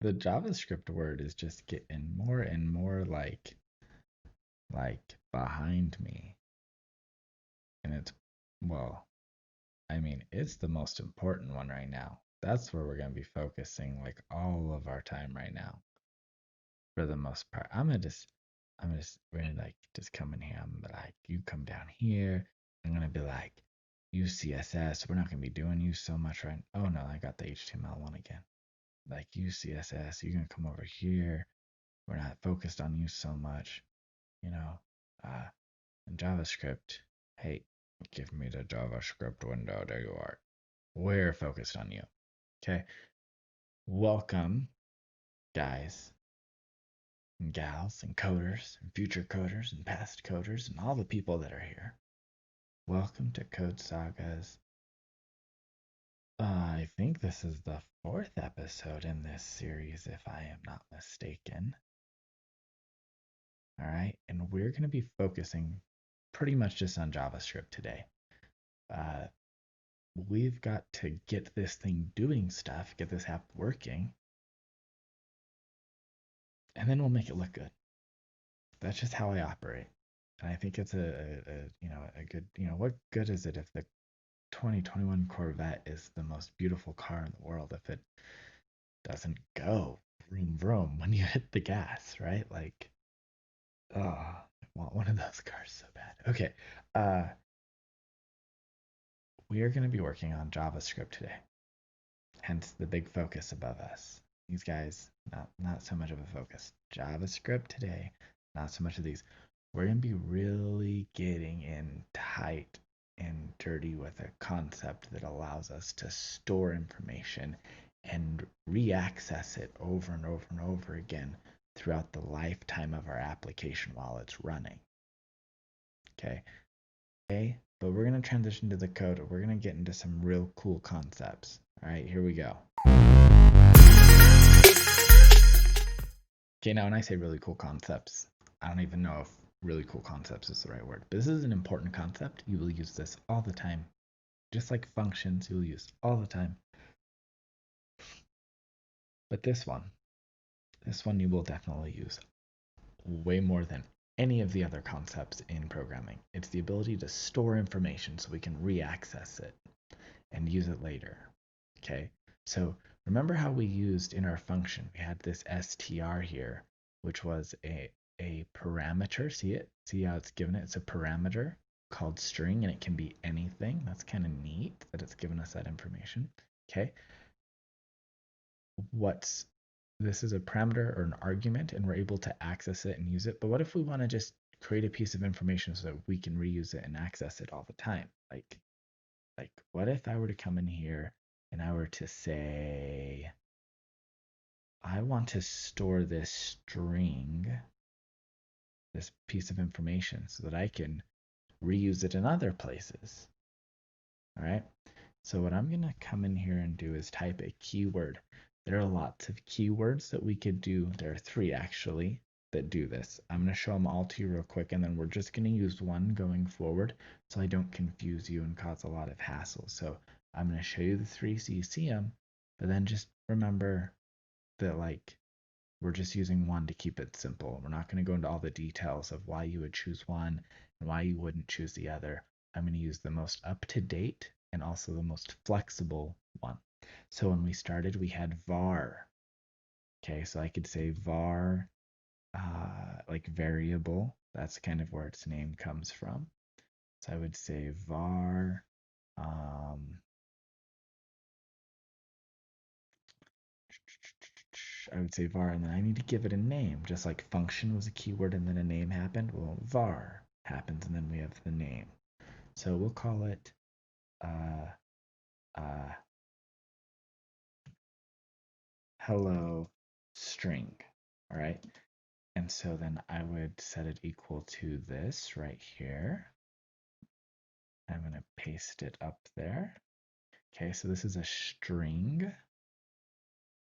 the JavaScript word is just getting more and more like behind me. And it's, well, I mean, it's the most important one right now. That's where we're going to be focusing like all of our time right now for the most part. I'm gonna just really like just come in here. I'm gonna be like, you come down here. I'm gonna be like, use CSS. We're not gonna be doing you so much right. Oh no, I got the HTML one again. Like use CSS. You're gonna come over here. We're not focused on you so much, you know. Uh, and JavaScript. Hey, give me the JavaScript window. There you are. We're focused on you. Okay. Welcome, guys and gals and coders and future coders and past coders and all the people that are here. Welcome to Code Sagas. I think this is the fourth episode in this series, if I am not mistaken. All right, and we're going to be focusing pretty much just on JavaScript today. Uh, we've got to get this thing doing stuff, get this app working, and then we'll make it look good. That's just how I operate. And I think it's a good, what good is it if the 2021 Corvette is the most beautiful car in the world if it doesn't go vroom vroom when you hit the gas, right? Like, oh, I want one of those cars so bad. Okay, uh, we are going to be working on JavaScript today, hence the big focus above us. These guys, not so much of a focus. JavaScript today, not so much of these. We're going to be really getting in tight and dirty with a concept that allows us to store information and re-access it over and over and over again throughout the lifetime of our application while it's running. Okay. Okay. But we're going to transition to the code. We're going to get into some real cool concepts. All right, here we go. Okay, now when I say really cool concepts, I don't even know if really cool concepts is the right word. But this is an important concept. You will use this all the time. Just like functions, you'll use all the time. But this one you will definitely use way more than any of the other concepts in programming. It's the ability to store information so we can re-access it and use it later. Okay, so remember how we used in our function, we had this str here, which was a parameter. See it? See how it's given it? It's a parameter called string, and it can be anything. That's kind of neat that it's given us that information. Okay, this is a parameter or an argument, and we're able to access it and use it. But what if we want to just create a piece of information so that we can reuse it and access it all the time? Like what if I were to come in here and I were to say, I want to store this string, this piece of information, so that I can reuse it in other places. All right. So what I'm going to come in here and do is type a keyword. There are lots of keywords that we could do. There are 3 actually that do this. I'm going to show them all to you real quick, and then we're just going to use one going forward so I don't confuse you and cause a lot of hassle. So I'm going to show you the 3 so you see them, but then just remember that like we're just using one to keep it simple. We're not going to go into all the details of why you would choose one and why you wouldn't choose the other. I'm going to use the most up-to-date and also the most flexible one. So when we started, we had var. Okay, so I could say var, like variable. That's kind of where its name comes from. So I would say var, I would say var, and then I need to give it a name, just like function was a keyword and then a name happened. Well, var happens and then we have the name. So we'll call it hello string. All right. And so then I would set it equal to this right here. I'm going to paste it up there. Okay, so this is a string.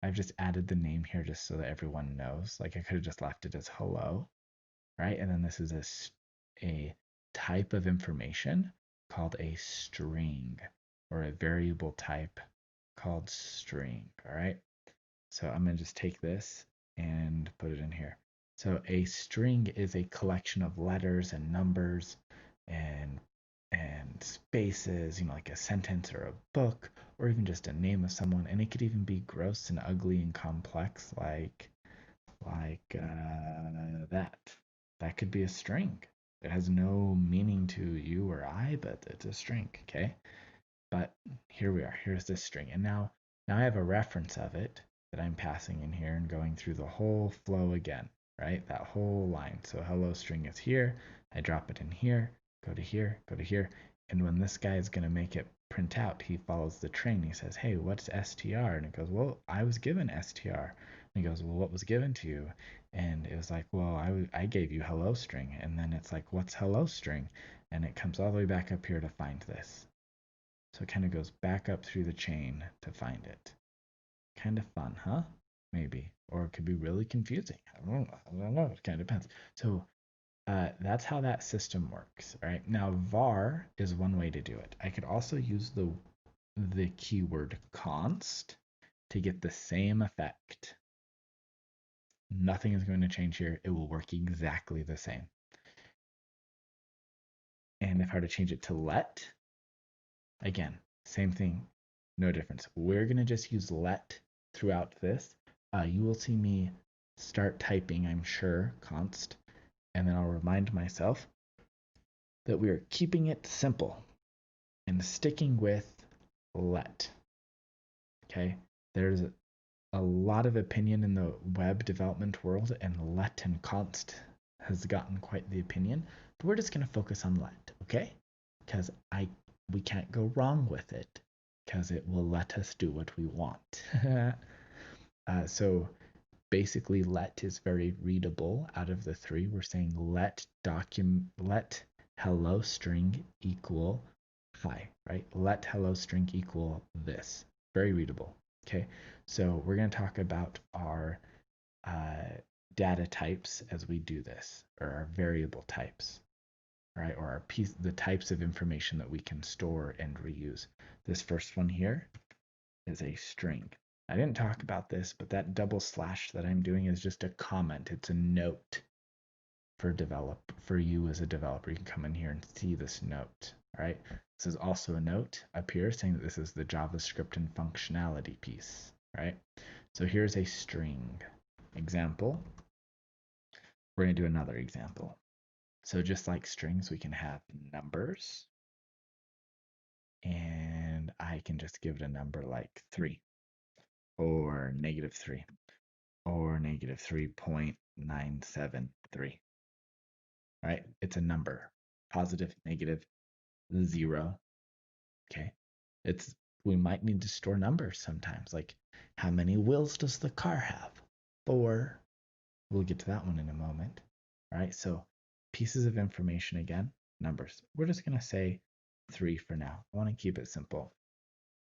I've just added the name here just so that everyone knows. Like I could have just left it as hello, right? And then this is a type of information called a string, or a variable type called string, all right? So I'm going to just take this and put it in here. So a string is a collection of letters and numbers and spaces, like a sentence or a book, or even just a name of someone. And it could even be gross and ugly and complex, like that. That could be a string. It has no meaning to you or I, but it's a string, okay? But here we are. Here's this string. And now I have a reference of it that I'm passing in here and going through the whole flow again, right? That whole line. So hello string is here. I drop it in here, go to here, go to here. And when this guy is going to make it print out, he follows the train. He says, hey, what's str? And it goes, well, I was given str. And he goes, well, what was given to you? And it was like, well, I gave you hello string. And then it's like, what's hello string? And it comes all the way back up here to find this. So it kind of goes back up through the chain to find it. Kind of fun, huh? Maybe. Or it could be really confusing. I don't know. It kind of depends. So that's how that system works, right? Now var is one way to do it. I could also use the keyword const to get the same effect. Nothing is going to change here. It will work exactly the same. And if I were to change it to let, again, same thing, no difference. We're going to just use let throughout this. You will see me start typing, I'm sure, const, and then I'll remind myself that we are keeping it simple and sticking with let. Okay, there's a lot of opinion in the web development world, and let and const has gotten quite the opinion, but we're just going to focus on let, okay? Because we can't go wrong with it because it will let us do what we want. So basically let is very readable out of the three. We're saying let hello string equal hi, right? Let hello string equal this. Very readable. Okay, so we're going to talk about our data types as we do this, or our variable types, right? Or the types of information that we can store and reuse. This first one here is a string. I didn't talk about this, but that double slash that I'm doing is just a comment. It's a note for you as a developer. You can come in here and see this note. All right. This is also a note up here saying that this is the JavaScript and functionality piece. Right. So here's a string example. We're going to do another example. So just like strings, we can have numbers. And I can just give it a number like 3 or -3 or -3.973. Right? It's a number. Positive, negative, 0. Okay. We might need to store numbers sometimes. Like, how many wheels does the car have? 4. We'll get to that one in a moment. All right. So pieces of information again, numbers. We're just going to say 3 for now. I want to keep it simple.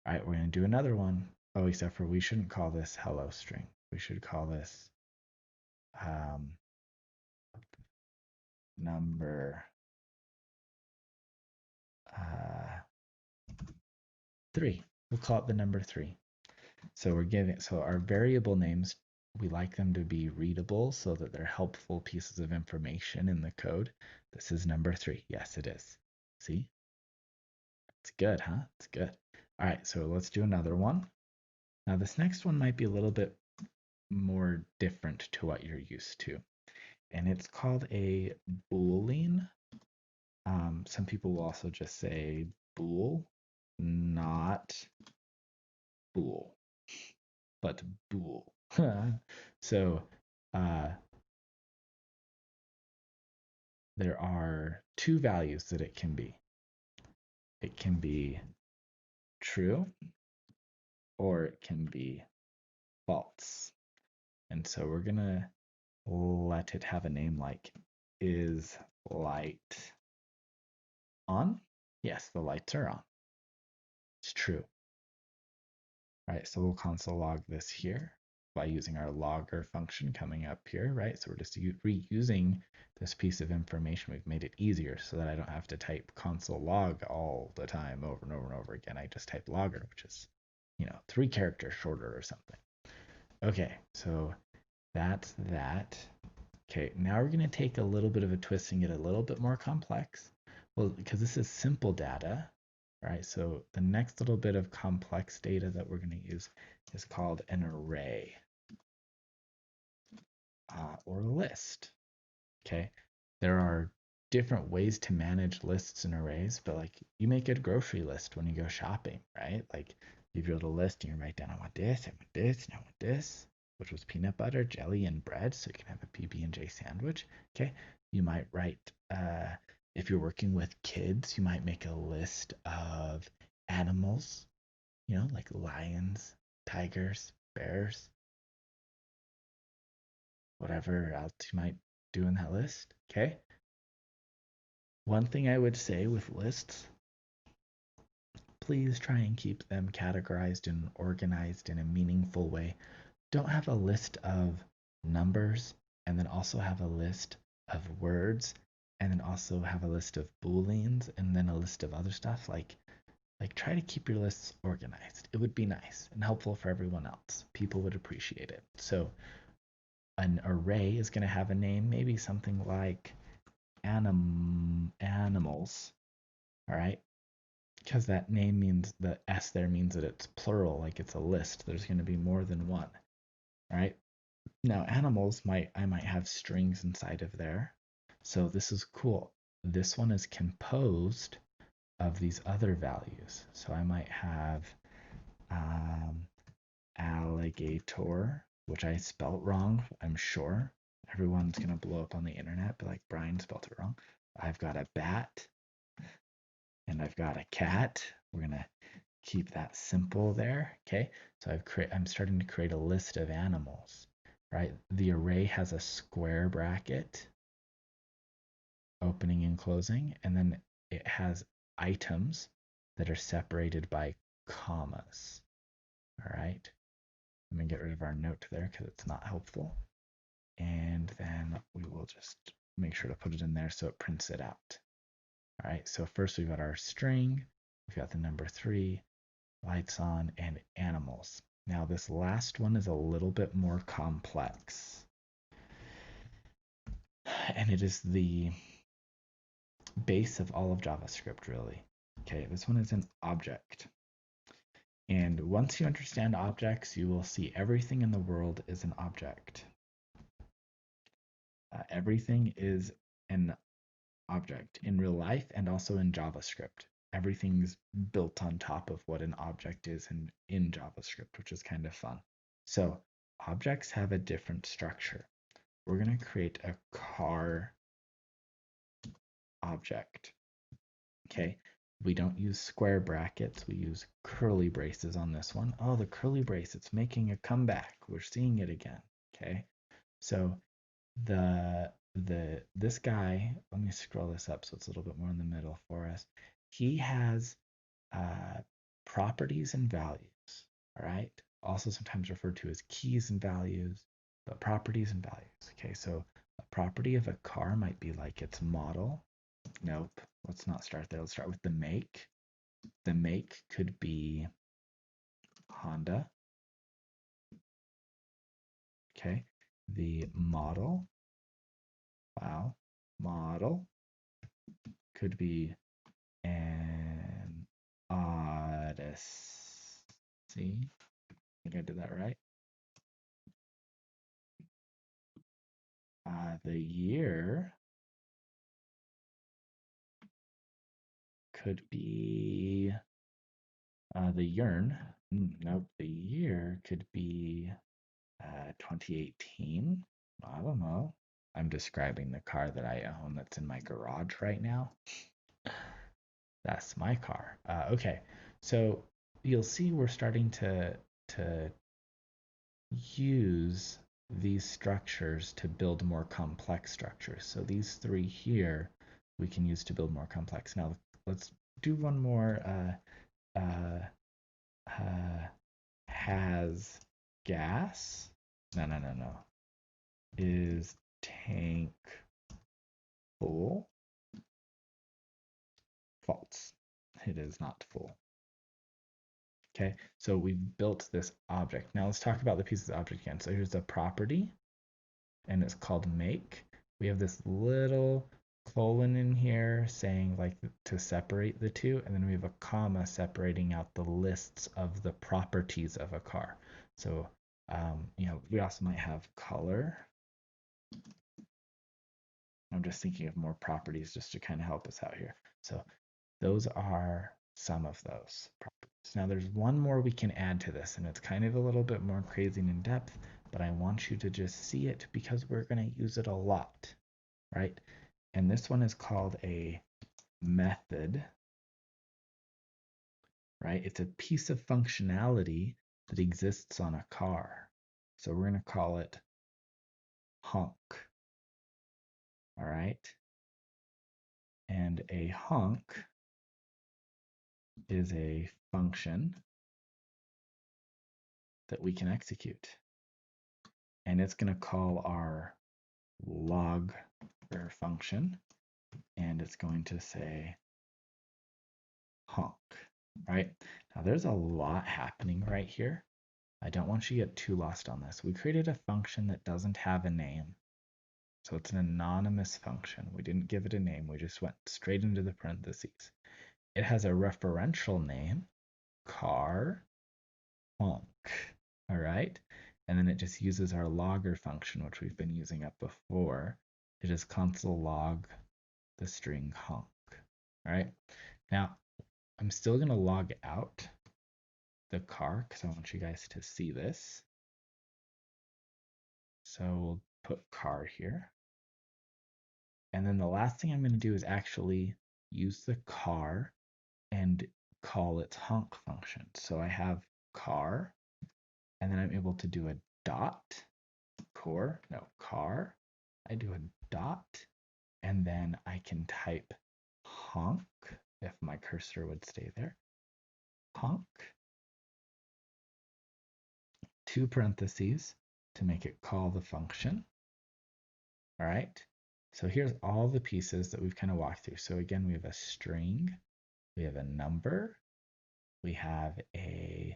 All right. We're going to do another one. Oh, except for we shouldn't call this hello string. We should call this number 3. We'll call it the number 3. So our variable names, we like them to be readable so that they're helpful pieces of information in the code. This is number 3. Yes, it is. See? It's good, huh? It's good. All right, so let's do another one. Now this next one might be a little bit more different to what you're used to. And it's called a boolean. Some people will also just say bool, not bool, but bool. So there are 2 values that it can be. It can be true or it can be false. And so we're going to let it have a name like is light on? Yes, the lights are on. It's true. All right, so we'll console log this here by using our logger function coming up here, right? So we're just reusing this piece of information. We've made it easier so that I don't have to type console log all the time over and over and over again. I just type logger, which is, 3 characters shorter or something. Okay, so that's that. Okay, now we're going to take a little bit of a twist and get a little bit more complex. Well, because this is simple data, right? So the next little bit of complex data that we're going to use is called an array or a list. Okay, there are different ways to manage lists and arrays, but like you make a grocery list when you go shopping, right? Like you build a list and you write down, I want this, I want this, and I want this, which was peanut butter, jelly, and bread, so you can have a PB&J sandwich. Okay, you might write, if you're working with kids, you might make a list of animals, like lions, tigers, bears, whatever else you might do in that list. Okay, one thing I would say with lists, please try and keep them categorized and organized in a meaningful way. Don't have a list of numbers and then also have a list of words and then also have a list of booleans and then a list of other stuff. Like try to keep your lists organized. It would be nice and helpful for everyone else. People would appreciate it. So an array is going to have a name, maybe something like animals. All right, because that name means the S there means that it's plural, like it's a list. There's going to be more than one, right? Now animals I might have strings inside of there. So this is cool. This one is composed of these other values. So I might have um, alligator, which I spelt wrong, I'm sure. Everyone's going to blow up on the internet, but like Brian spelled it wrong. I've got a bat and I've got a cat. We're going to keep that simple there. Okay, so I'm starting to create a list of animals, right? The array has a square bracket, opening and closing, and then it has items that are separated by commas. All right, let me get rid of our note there because it's not helpful. And then we will just make sure to put it in there so it prints it out. All right, so first we've got our string, we've got the number 3, lights on, and animals. Now this last one is a little bit more complex. And it is the base of all of JavaScript, really. Okay, this one is an object. And once you understand objects, you will see everything in the world is an object. Everything is an object in real life and also in JavaScript. Everything's built on top of what an object is in JavaScript, which is kind of fun. So objects have a different structure. We're going to create a car object. Okay, we don't use square brackets, we use curly braces on this one. Oh, the curly brace, it's making a comeback. We're seeing it again. Okay, so this guy, let me scroll this up so it's a little bit more in the middle for us. He has properties and values. All right, also sometimes referred to as keys and values, but properties and values. Okay, so a property of a car might be like its model. Nope, let's not start there. Let's start with the make. The make could be Honda. Okay, the model, wow, model could be an Odyssey. I think I did that right. The year could be the yearn. Nope, the year could be 2018. I don't know. I'm describing the car that I own that's in my garage right now. That's my car. Okay, so you'll see we're starting to use these structures to build more complex structures. So these 3 here we can use to build more complex. Now let's do one more. Has gas? No. Is tank full? False. It is not full. Okay, so we've built this object. Now let's talk about the pieces of object again. So here's a property, and it's called make. We have this little colon in here saying like to separate the two, and then we have a comma separating out the lists of the properties of a car. So we also might have color. I'm just thinking of more properties just to kind of help us out here. So those are some of those properties. Now there's one more we can add to this, and it's kind of a little bit more crazy and in depth, but I want you to just see it because we're going to use it a lot, right? And this one is called a method, right? It's a piece of functionality that exists on a car. So we're going to call it honk, all right? And a honk is a function that we can execute. And it's going to call our logger function, and it's going to say honk, right? Now there's a lot happening right here. I don't want you to get too lost on this. We created a function that doesn't have a name. So it's an anonymous function. We didn't give it a name. We just went straight into the parentheses. It has a referential name, car honk, all right? And then it just uses our logger function, which we've been using up before, to just console log the string honk, all right? Now, I'm still going to log out the car because I want you guys to see this. So we'll put car here. And then the last thing I'm going to do is actually use the car and call its honk function. So I have car, and then I'm able to do a dot, car. I do a dot, and then I can type honk if my cursor would stay there. Honk, two parentheses to make it call the function. All right. So here's all the pieces that we've kind of walked through. So again, we have a string, we have a number, we have a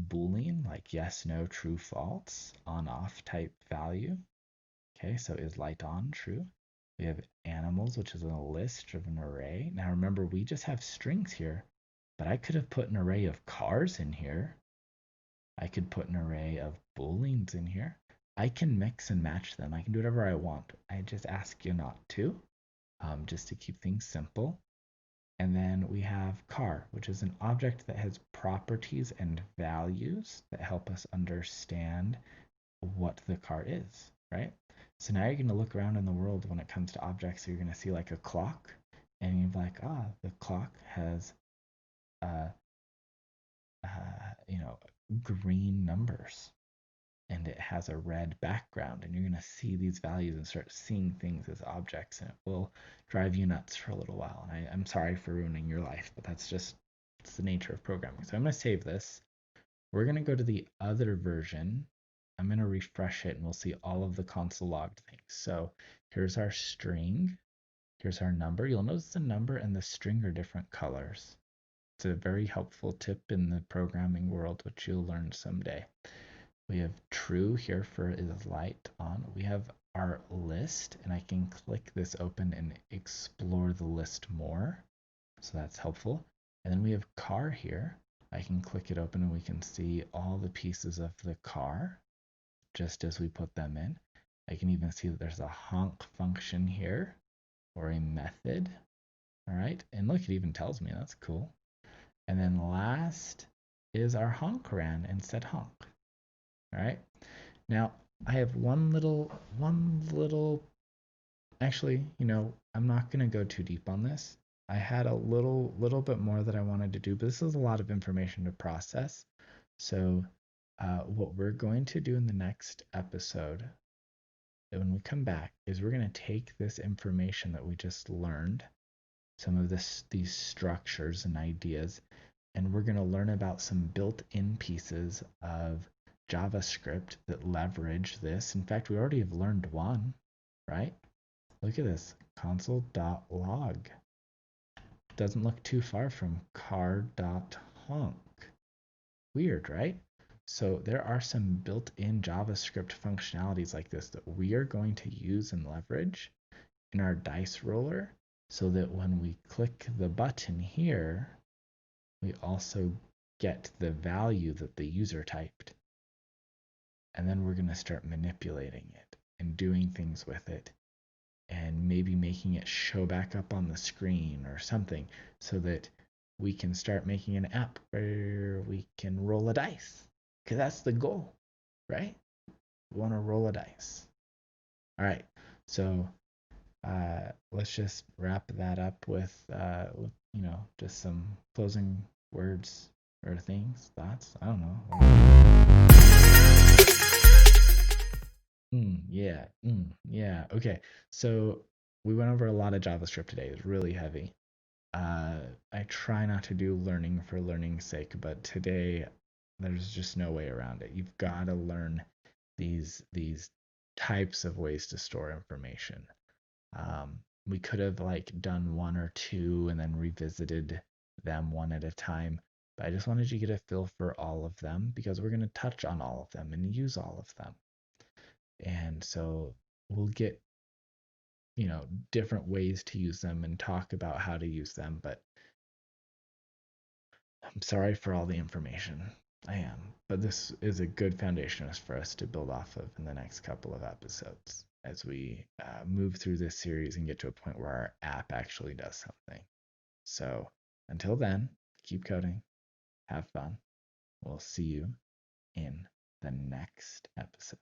Boolean, like yes, no, true, false, on, off type value. Okay, so is light on true? We have animals, which is a list of an array. Now remember, we just have strings here, but I could have put an array of cars in here. I could put an array of booleans in here. I can mix and match them. I can do whatever I want. I just ask you not to, just to keep things simple. And then we have car, which is an object that has properties and values that help us understand what the car is, right? So now you're going to look around in the world when it comes to objects. So you're going to see like a clock, and you're like, the clock has, green numbers, and it has a red background, and you're going to see these values and start seeing things as objects, and it will drive you nuts for a little while. And I'm sorry for ruining your life, but it's the nature of programming. So I'm going to save this. We're going to go to the other version. I'm going to refresh it, and we'll see all of the console logged things. So here's our string. Here's our number. You'll notice the number and the string are different colors. It's a very helpful tip in the programming world, which you'll learn someday. We have true here for is light on. We have our list, and I can click this open and explore the list more. So that's helpful. And then we have car here. I can click it open and we can see all the pieces of the car just as we put them in. I can even see that there's a honk function here or a method. All right. And look, it even tells me. That's cool. And then last is our honk ran and said honk. All right. Now I have one little, actually, I'm not going to go too deep on this. I had a little bit more that I wanted to do, but this is a lot of information to process. So what we're going to do in the next episode, when we come back, is we're going to take this information that we just learned, some of these structures and ideas, and we're going to learn about some built-in pieces of JavaScript that leverage this. In fact, we already have learned one, right? Look at this, console.log. doesn't look too far from car.honk. Weird, right? So there are some built-in JavaScript functionalities like this that we are going to use and leverage in our dice roller so that when we click the button here, we also get the value that the user typed. And then we're going to start manipulating it and doing things with it and maybe making it show back up on the screen or something so that we can start making an app where we can roll a dice. Because that's the goal, right? We want to roll a dice. All right. So let's just wrap that up with, just some closing words or things, thoughts. I don't know. Yeah. Okay. So we went over a lot of JavaScript today. It was really heavy. I try not to do learning for learning's sake, but today there's just no way around it. You've got to learn these types of ways to store information. We could have like done one or two and then revisited them one at a time, but I just wanted you to get a feel for all of them because we're going to touch on all of them and use all of them. And so we'll get different ways to use them and talk about how to use them, but I'm sorry for all the information. I am. But this is a good foundation for us to build off of in the next couple of episodes as we move through this series and get to a point where our app actually does something. So until then, keep coding, have fun. We'll see you in the next episode.